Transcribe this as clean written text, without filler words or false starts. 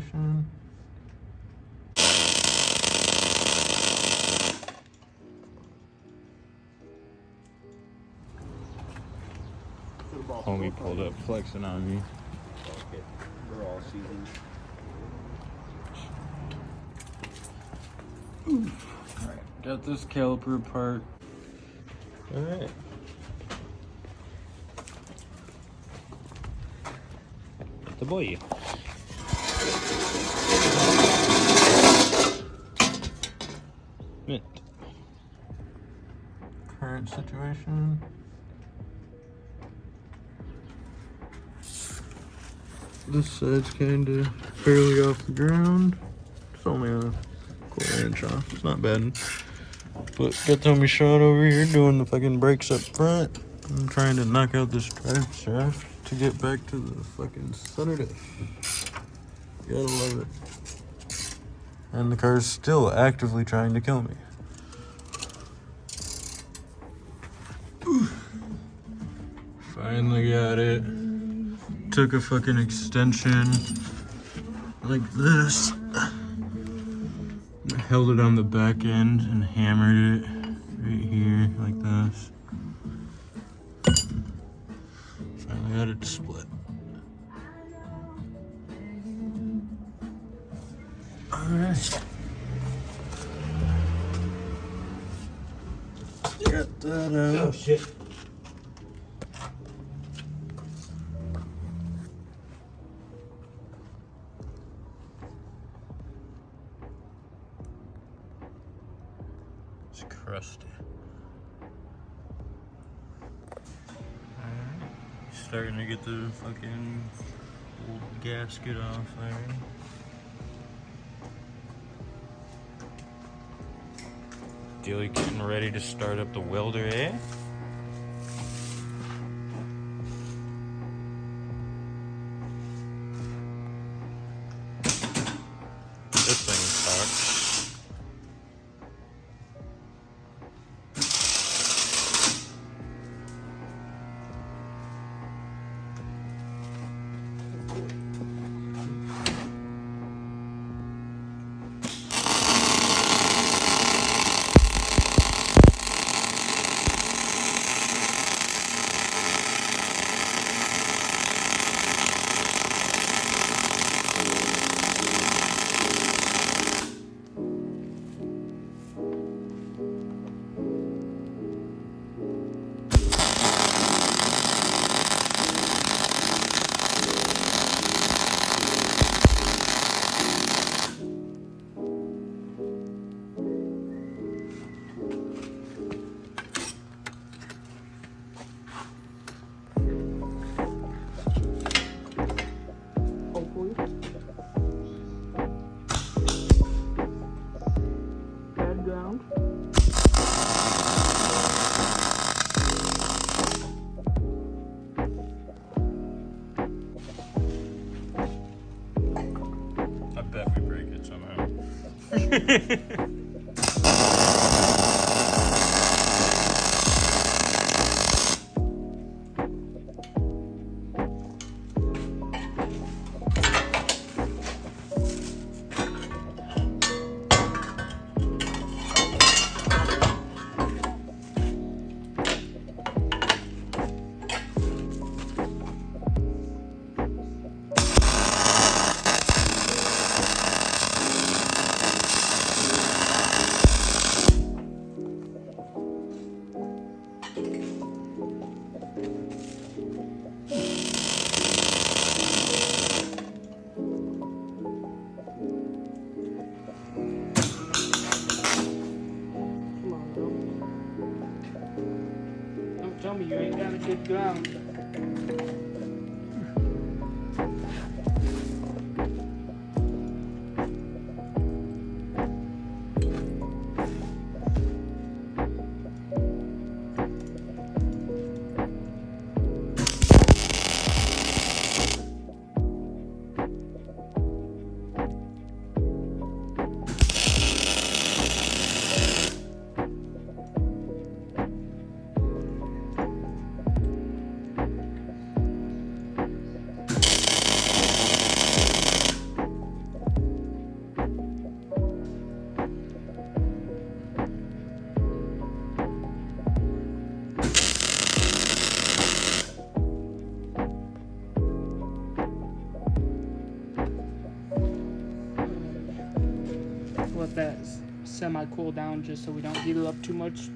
situation. Homie pulled up flexing on me. Okay, we're all seasoned. Alright, got this caliper apart. Alright. The boy. Mint. Current situation. This side's kinda barely off the ground. It's only a quarter inch off. It's not bad. But got homie Sean over here doing the fucking brakes up front. I'm trying to knock out this drive shaft to get back to the fucking center diff. Gotta love it. And the car's still actively trying to kill me. Finally got it. Took a fucking extension like this. Held it on the back end and hammered it right here like this. Finally got it to split. Alright. Got that out. Oh shit. It's crusty. Alright. Starting to get the fucking old gasket off there. Dilly getting ready to start up the welder, eh? This thing sucks. I bet we break it somehow. Tell me you ain't got a good ground. let that semi cool down just so we don't heat it up too much